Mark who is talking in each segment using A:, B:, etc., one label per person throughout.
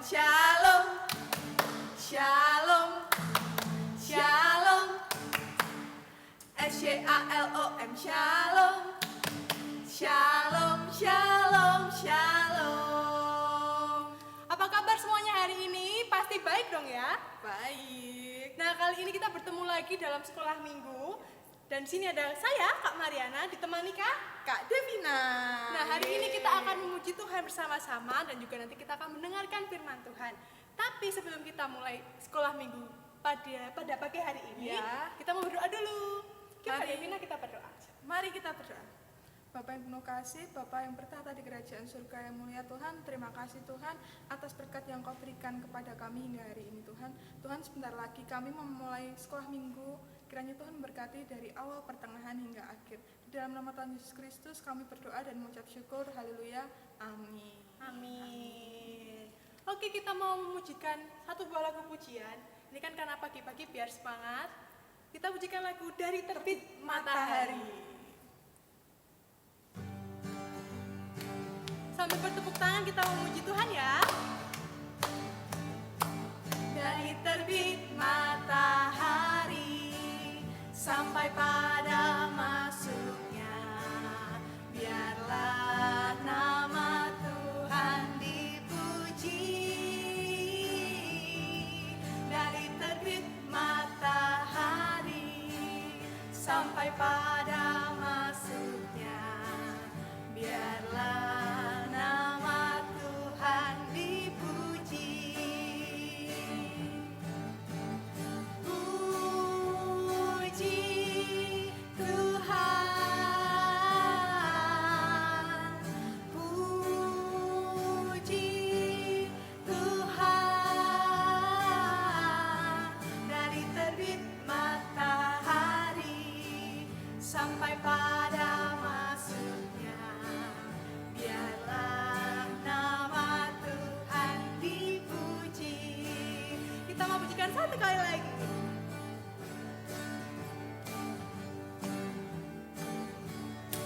A: Shalom, Shalom, Shalom, S-Y-A-L-O-M, Shalom, Shalom, Shalom, Shalom. Apa kabar semuanya hari ini? Pasti baik dong ya? Baik. Nah, kali ini kita bertemu lagi dalam sekolah minggu. Dan sini ada saya, Kak Mariana, ditemani Kak Devina. Nah, hari ini kita akan memuji Tuhan bersama-sama dan juga nanti kita akan mendengarkan firman Tuhan. Tapi sebelum kita mulai sekolah minggu pada pagi hari ini, kita mau berdoa dulu. Kak Devina, kita berdoa.
B: Mari kita berdoa. Bapa yang penuh kasih, Bapa yang bertahta di kerajaan surga yang mulia Tuhan, terima kasih Tuhan atas berkat yang Kau berikan kepada kami hingga hari ini Tuhan. Tuhan, sebentar lagi kami memulai sekolah minggu, kiranya Tuhan berkati dari awal, pertengahan hingga akhir. Di dalam nama Tuhan Yesus Kristus kami berdoa dan mengucap syukur, haleluya, amin.
A: Amin. Oke, kita mau memujikan satu buah lagu pujian. Ini kan karena pagi-pagi biar semangat. Kita pujikan lagu Dari Terbit Matahari. Sambil bertepuk tangan kita memuji Tuhan ya. Dari terbit matahari sampai pada masuknya, biarlah nama Tuhan dipuji. Dari terbit matahari sampai pada masuknya, biarlah nama Tuhan dipuji. Puji Tuhan, puji Tuhan. Dari terbit matahari sampai pada masuknya, biarlah nama Tuhan dipuji. Kita mau pujikan satu kali lagi.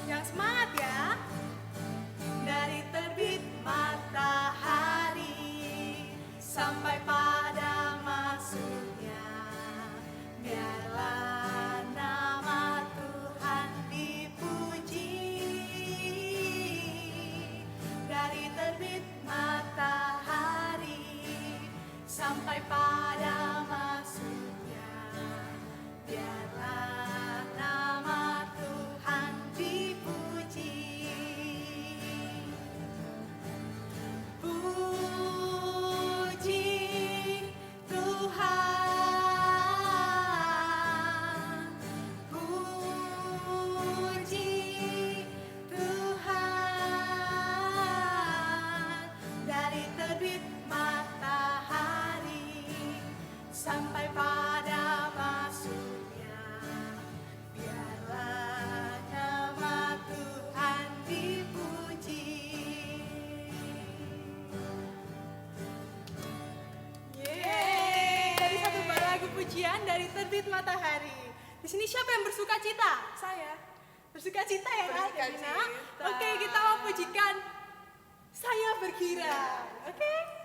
A: Yang semangat ya. Dari terbit matahari sampai pada masuknya, biarlah nama Tuhan dipuji. Dari terbit matahari sampai pada masuknya, biarlah nama Tuhan dipuji. Puji Tuhan, puji Tuhan. Dari terbit matahari sampai pada masuknya, biarlah nama Tuhan dipuji. Yeay, dari satu buah lagu pujian Dari Terbit Matahari. Di sini siapa yang bersuka cita?
B: Saya
A: Bersuka cita ya Kak
B: Bersuka
A: Devina?
B: cita.
A: Oke, kita mau pujikan Saya Berkira. Oke?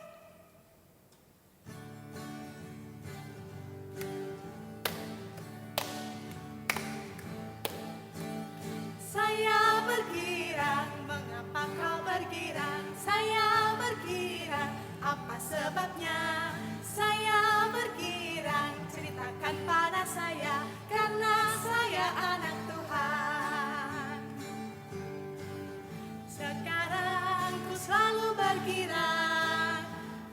A: Saya bergirang, mengapa kau bergirang? Saya bergirang, apa sebabnya? Saya bergirang, ceritakan pada saya, karena saya anak Tuhan. Sekarang ku selalu bergirang,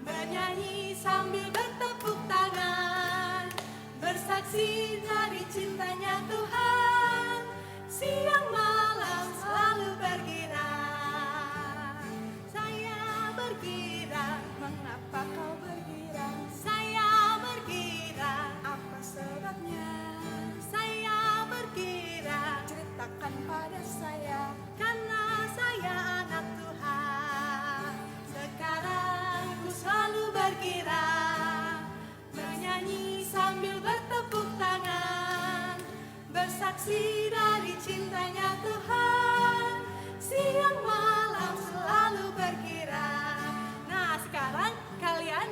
A: bernyanyi sambil bertepuk tangan, bersaksi dari cintanya Tuhan. Siang malam selalu bergirang. Saya bergirang, mengapa kau bergirang? Saya bergirang, apa sebabnya? Saya bergirang, ceritakan pada saya, karena saya anak Tuhan. Sekarang ku selalu bergirang, bernyanyi sambil bertepuk tangan, bersaksi dari cintanya Tuhan. Siang malam selalu bergirang. Nah, sekarang kalian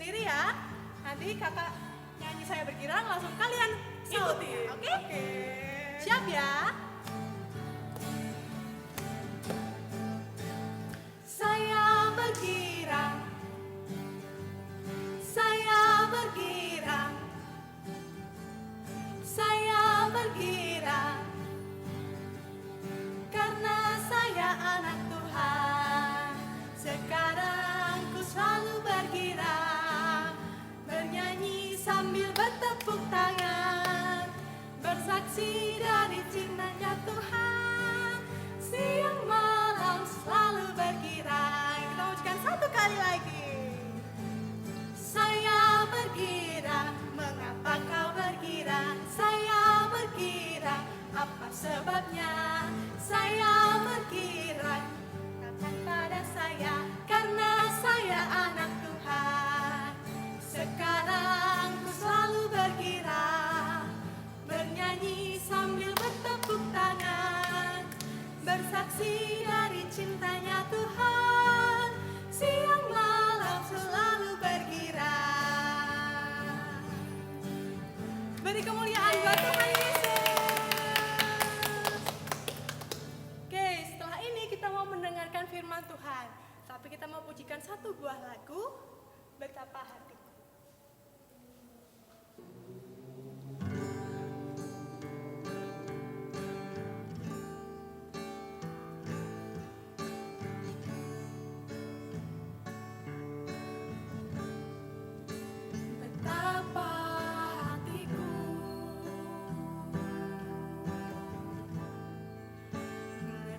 A: berdiri ya. Nanti kakak nyanyi saya bergirang, langsung kalian ikuti. Oke? Siap ya? Saya bergirang, saya bergirang, saya bergirang, karena saya anak Tuhan. Sekarang ku selalu bergirang, bernyanyi sambil bertepuk tangan, bersaksi dari cintanya Tuhan. Siang malam selalu bergirang. Kita ucapkan satu kali lagi. Saya bergirang, mengapa kau bergirang? Saya bergirang, apa sebabnya? Saya bergirang, katakan pada saya, karena saya anak Tuhan. Sekarang ku selalu bergirang, bernyanyi sambil bertepuk tangan, bersaksi dari cintanya Tuhan. Siang malam selalu bergirang. Beri kemuliaan buat Tuhan Yesus. Oke, setelah ini kita mau mendengarkan firman Tuhan. Tapi kita mau pujikan satu buah lagu, Betapa Hatiku. Betapa hatiku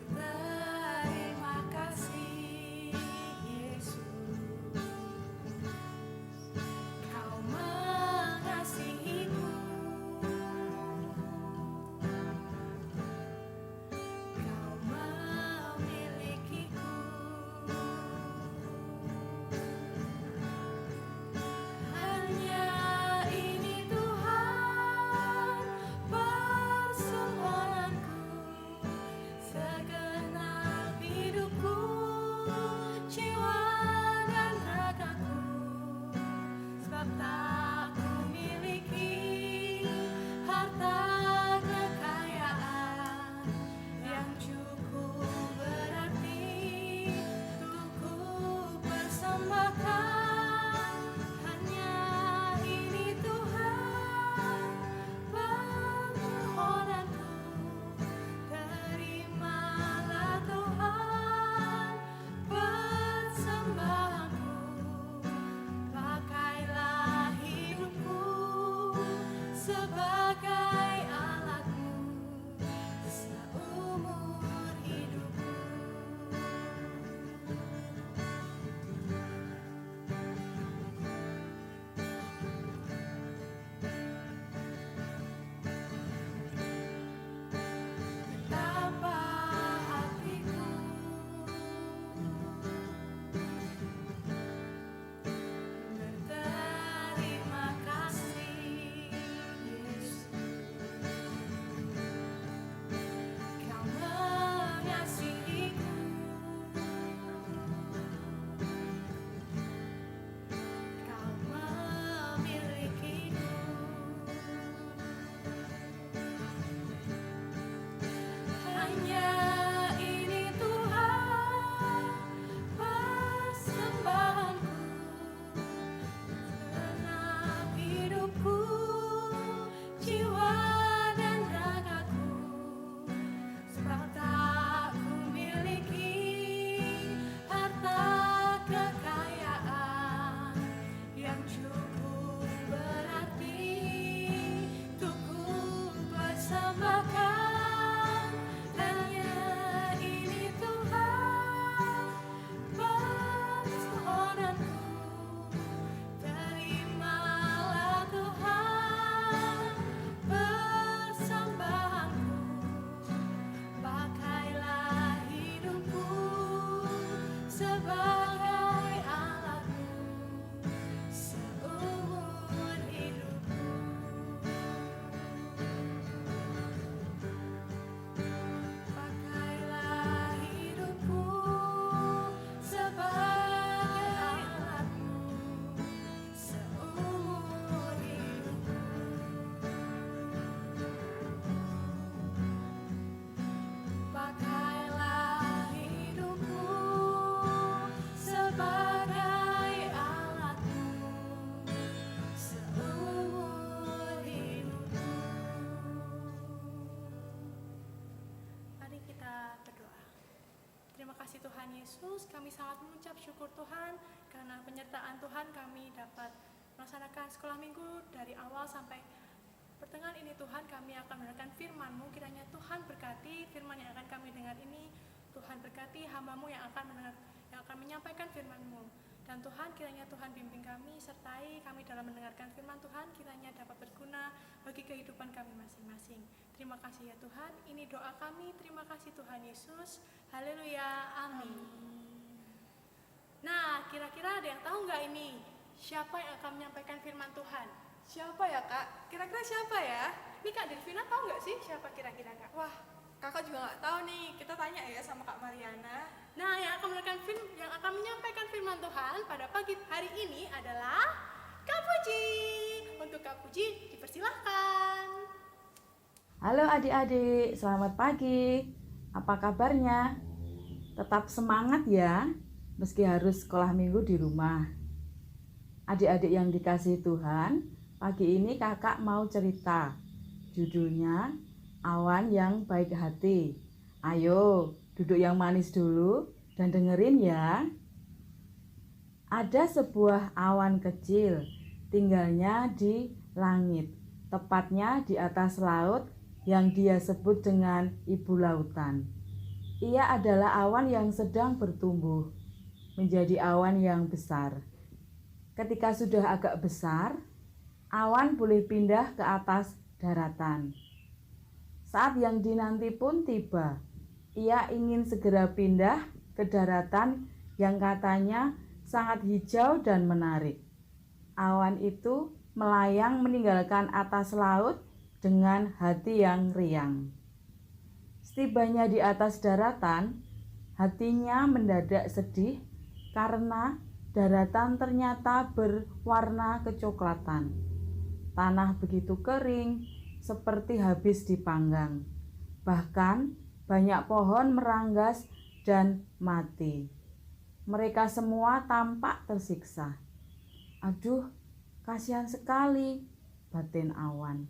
A: berterima kasih Yesus, Kau mengasihiku, Kau memilikiku. Hanya ini Tuhan persembahanku, segenap hidupku, jiwa dan ragaku. Sebab tak kumiliki harta kekayaan yang cukup berarti untuk ku persembahkan. Hanya ini Tuhan permohonanku, terimalah Tuhan persembahanku, pakailah hidupku sebagai alatmu seumur hidupku. Betapa hatiku berterima kasih Yesus, Tuhan Yesus, kami sangat mengucap syukur Tuhan karena penyertaan Tuhan kami dapat melaksanakan sekolah minggu dari awal sampai pertengahan ini. Tuhan, kami akan mendengarkan firman-Mu. Kiranya Tuhan berkati firman yang akan kami dengar ini. Tuhan berkati hamba-Mu yang akan menyampaikan firman-Mu. Dan Tuhan, kiranya Tuhan bimbing kami, sertai kami dalam mendengarkan firman Tuhan, kiranya dapat berguna bagi kehidupan kami masing-masing. Terima kasih ya Tuhan, ini doa kami. Terima kasih Tuhan Yesus. Haleluya, amin. Nah, kira-kira ada yang tahu nggak ini? Siapa yang akan menyampaikan firman Tuhan?
B: Siapa ya Kak? Kira-kira siapa ya?
A: Ini Kak Delvina tahu nggak sih siapa kira-kira Kak?
B: Wah, Kakak juga nggak tahu nih. Kita tanya ya sama Kak Mariana.
A: Nah, yang akan menyampaikan firman Tuhan pada pagi hari ini adalah Kak Puji. Untuk Kak Puji, dipersilahkan.
C: Halo adik-adik, selamat pagi. Apa kabarnya? Tetap semangat ya, meski harus sekolah minggu di rumah. Adik-adik yang dikasihi Tuhan, pagi ini kakak mau cerita. Judulnya, Awan yang Baik Hati. Ayo, duduk yang manis dulu dan dengerin ya. Ada sebuah awan kecil, tinggalnya di langit, tepatnya di atas laut yang dia sebut dengan ibu lautan. Ia adalah awan yang sedang bertumbuh menjadi awan yang besar. Ketika sudah agak besar, awan boleh pindah ke atas daratan. Saat yang dinanti pun tiba. Ia ingin segera pindah ke daratan yang katanya sangat hijau dan menarik. Awan itu melayang meninggalkan atas laut dengan hati yang riang. Setibanya di atas daratan, hatinya mendadak sedih karena daratan ternyata berwarna kecoklatan. Tanah begitu kering, seperti habis dipanggang. Bahkan banyak pohon meranggas dan mati. Mereka semua tampak tersiksa. Aduh, kasihan sekali, batin awan.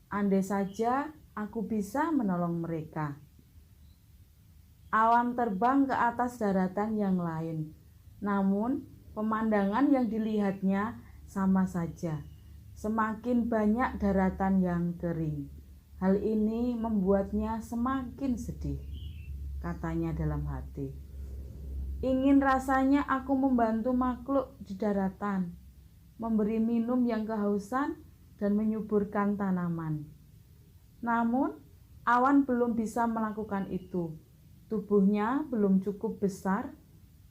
C: Andai saja aku bisa menolong mereka. Awan terbang ke atas daratan yang lain. Namun, pemandangan yang dilihatnya sama saja. Semakin banyak daratan yang kering. Hal ini membuatnya semakin sedih. Katanya dalam hati, ingin rasanya aku membantu makhluk di daratan, memberi minum yang kehausan dan menyuburkan tanaman. Namun, awan belum bisa melakukan itu. Tubuhnya belum cukup besar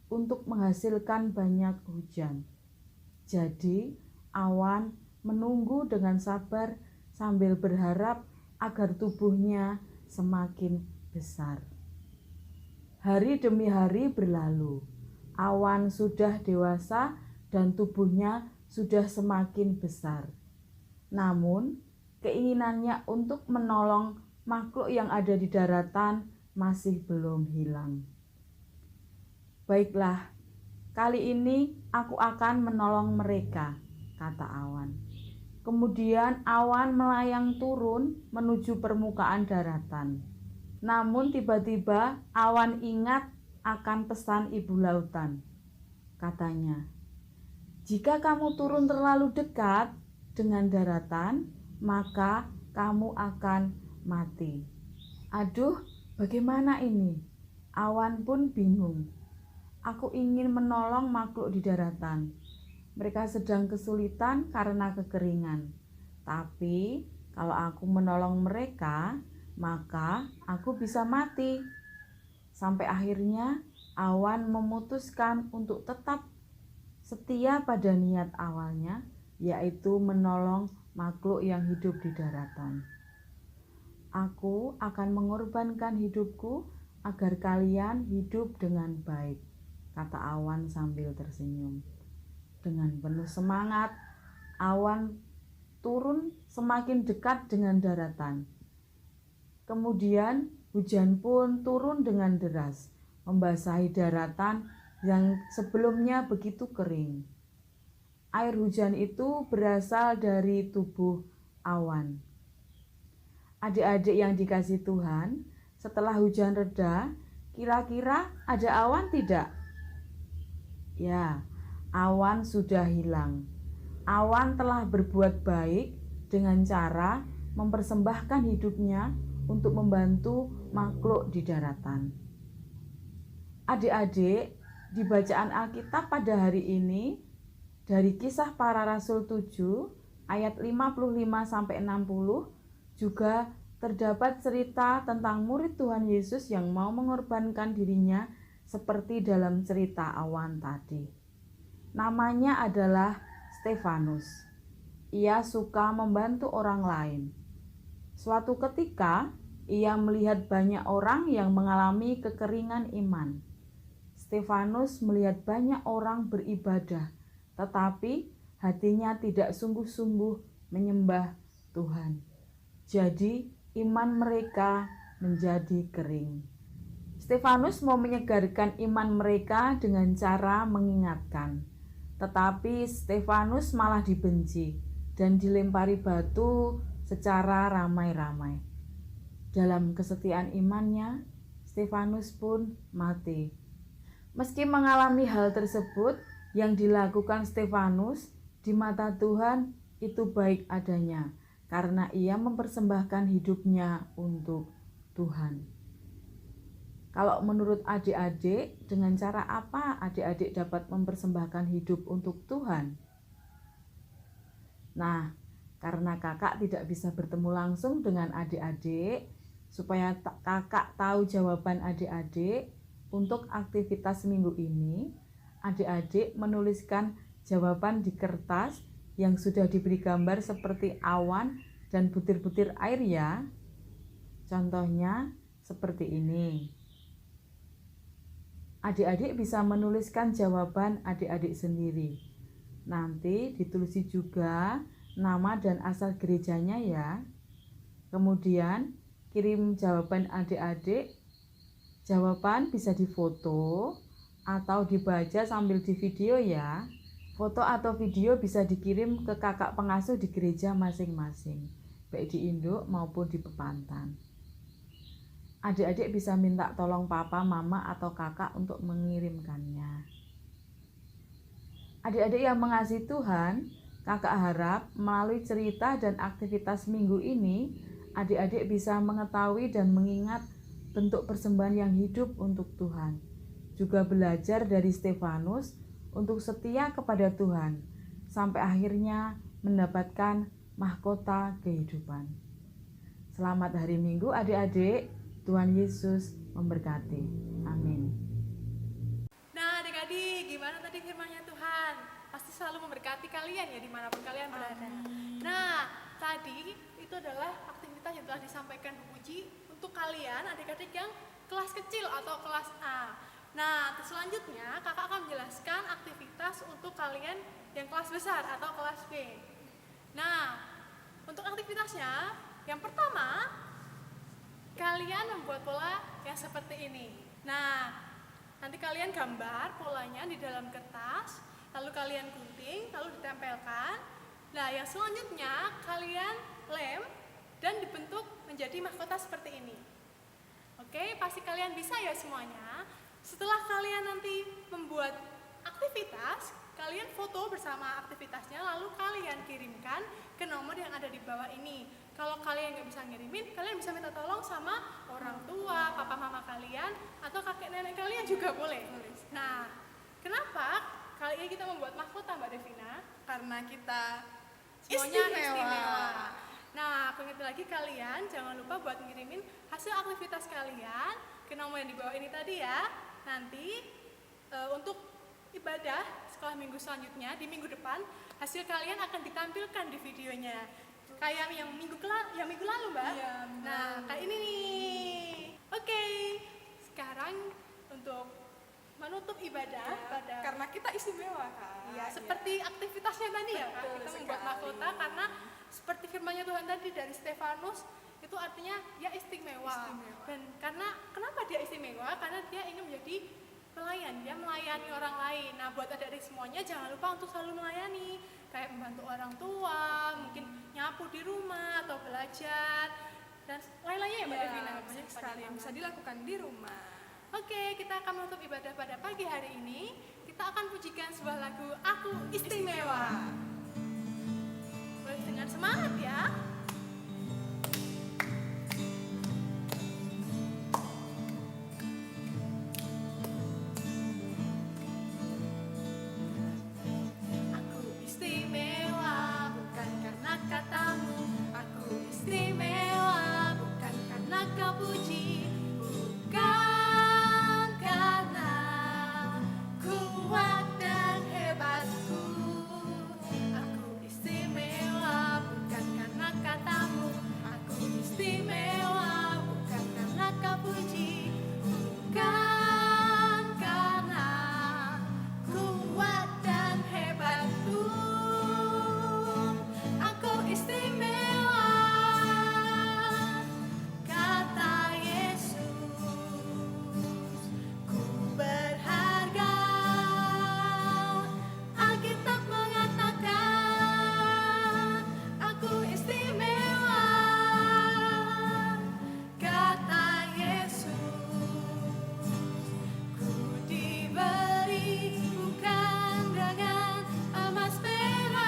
C: untuk menghasilkan banyak hujan. Jadi, awan menunggu dengan sabar sambil berharap agar tubuhnya semakin besar. Hari demi hari berlalu. Awan sudah dewasa dan tubuhnya sudah semakin besar. Namun, keinginannya untuk menolong makhluk yang ada di daratan masih belum hilang. Baiklah, kali ini aku akan menolong mereka, kata awan. Kemudian awan melayang turun menuju permukaan daratan. Namun tiba-tiba awan ingat akan pesan ibu lautan. Katanya, jika kamu turun terlalu dekat dengan daratan, maka kamu akan mati. Aduh, bagaimana ini? Awan pun bingung. Aku ingin menolong makhluk di daratan. Mereka sedang kesulitan karena kekeringan. Tapi kalau aku menolong mereka, maka aku bisa mati. Sampai akhirnya awan memutuskan untuk tetap setia pada niat awalnya, yaitu menolong makhluk yang hidup di daratan. Aku akan mengorbankan hidupku agar kalian hidup dengan baik, kata awan sambil tersenyum. Dengan penuh semangat, awan turun semakin dekat dengan daratan. Kemudian hujan pun turun dengan deras, membasahi daratan yang sebelumnya begitu kering. Air hujan itu berasal dari tubuh awan. Adik-adik yang dikasihi Tuhan, setelah hujan reda, Kira-kira ada awan tidak? Ya, awan sudah hilang. Awan telah berbuat baik dengan cara mempersembahkan hidupnya untuk membantu makhluk di daratan. Adik-adik, di bacaan Alkitab pada hari ini dari Kisah Para Rasul 7 ayat 55 sampai 60 juga terdapat cerita tentang murid Tuhan Yesus yang mau mengorbankan dirinya seperti dalam cerita awan tadi. Namanya adalah Stefanus. Ia suka membantu orang lain. Suatu ketika, ia melihat banyak orang yang mengalami kekeringan iman. Stefanus melihat banyak orang beribadah, tetapi hatinya tidak sungguh-sungguh menyembah Tuhan. Jadi, iman mereka menjadi kering. Stefanus mau menyegarkan iman mereka dengan cara mengingatkan. Tetapi Stefanus malah dibenci dan dilempari batu secara ramai-ramai. Dalam kesetiaan imannya, Stefanus pun mati. Meski mengalami hal tersebut, yang dilakukan Stefanus di mata Tuhan itu baik adanya, karena ia mempersembahkan hidupnya untuk Tuhan. Kalau menurut adik-adik, dengan cara apa adik-adik dapat mempersembahkan hidup untuk Tuhan? Nah, karena kakak tidak bisa bertemu langsung dengan adik-adik, supaya kakak tahu jawaban adik-adik, untuk aktivitas minggu ini, adik-adik menuliskan jawaban di kertas yang sudah diberi gambar seperti awan dan butir-butir air ya. Contohnya seperti ini. Adik-adik bisa menuliskan jawaban adik-adik sendiri. Nanti ditulis juga nama dan asal gerejanya ya. Kemudian kirim jawaban adik-adik. Jawaban bisa difoto atau dibaca sambil di video ya. Foto atau video bisa dikirim ke kakak pengasuh di gereja masing-masing, baik di induk maupun di pepantan. Adik-adik bisa minta tolong papa, mama, atau kakak untuk mengirimkannya. Adik-adik yang mengasihi Tuhan, kakak harap melalui cerita dan aktivitas minggu ini, adik-adik bisa mengetahui dan mengingat bentuk persembahan yang hidup untuk Tuhan. Juga belajar dari Stefanus untuk setia kepada Tuhan, sampai akhirnya mendapatkan mahkota kehidupan. Selamat hari Minggu adik-adik. Tuhan Yesus memberkati. Amin.
A: Nah adik-adik, gimana tadi firman-Nya Tuhan? Pasti selalu memberkati kalian ya dimanapun kalian berada. Nah tadi itu adalah aktivitas yang telah disampaikan Bu Puji untuk kalian adik-adik yang kelas kecil atau kelas A. Nah selanjutnya kakak akan menjelaskan aktivitas untuk kalian yang kelas besar atau kelas B. Nah untuk aktivitasnya yang pertama, kalian membuat pola yang seperti ini. Nah, nanti kalian gambar polanya di dalam kertas, lalu kalian gunting, lalu ditempelkan. Nah, yang selanjutnya kalian lem dan dibentuk menjadi mahkota seperti ini. Oke, pasti kalian bisa ya semuanya. Setelah kalian nanti membuat aktivitas, kalian foto bersama aktivitasnya, lalu kalian kirimkan ke nomor yang ada di bawah ini. Kalau kalian nggak bisa ngirimin, kalian bisa minta tolong sama orang tua, papa mama kalian, atau kakek nenek kalian juga boleh. Nah, kenapa kali ini kita membuat mahkota Mbak Devina?
B: Karena kita
A: Semuanya istimewa. Nah, aku ingat lagi kalian jangan lupa buat ngirimin hasil aktivitas kalian ke nomor yang di bawah ini tadi ya. Nanti untuk ibadah sekolah minggu selanjutnya di minggu depan, hasil kalian akan ditampilkan di videonya. Kayak yang minggu lalu Mbak.
B: Iya,
A: nah, kayak ini nih. Oke. Sekarang untuk menutup ibadah pada
B: karena kita istimewa kan.
A: ya, seperti aktivitasnya tadi ya Kak.
B: Betul
A: Kita
B: sekali.
A: membuat mahkota karena seperti firman-Nya Tuhan tadi dari Stefanus, itu artinya dia istimewa. Dan karena kenapa dia istimewa? Karena dia ingin menjadi pelayan, dia melayani orang lain. Nah, buat adik-adik semuanya jangan lupa untuk selalu melayani, kayak membantu orang tua, mungkin nyapu di rumah atau belajar dan lain-lainnya ya Mbak Devina.
B: Banyak sekali yang bisa dilakukan di rumah.
A: Oke, kita akan menutup ibadah pada pagi hari ini. Kita akan pujikan sebuah lagu Aku Istimewa. Boleh dengan semangat ya. Aku istimewa bukan karena katamu. Aku istimewa bukan karena kau puji. Bukan karena kuat dan hebatku. Aku istimewa bukan karena katamu. Aku istimewa bukan karena kau puji. Bukan karena kuat dan hebatku. Aku istimewa, kata Yesus. Ku berharga, Alkitab mengatakan aku istimewa, kata Yesus. Ku diberi bukan dengan emas perak,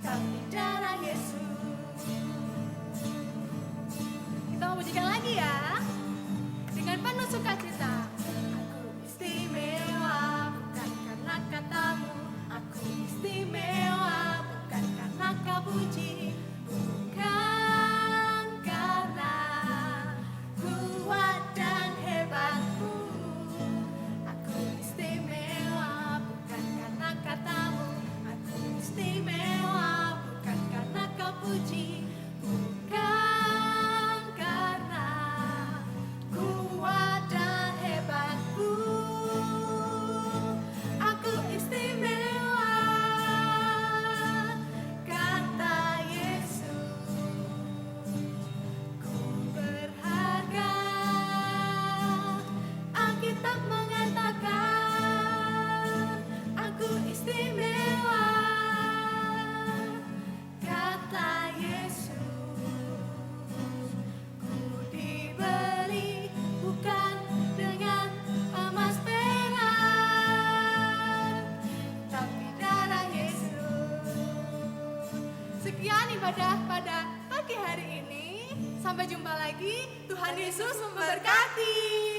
A: tapi darah Yesus. Kita mau pujikan lagi ya, dengan penuh sukacita. Aku istimewa bukan karena katamu. Aku istimewa bukan karena kau puji. Bukan karena kuat dan hebatku. Aku istimewa bukan karena katamu. Aku istimewa bukan karena kau puji. Bukan karena kuat dan hebatku. Aku istimewa, kata Yesus. Ku berharga, Alkitab mengatakan aku istimewa, kata Yesus. Ku diberi bukan dengan emas perak, tapi darah Yesus. Sekian ibadah pada pagi hari ini. Sampai jumpa lagi. Tuhan Yesus memberkati.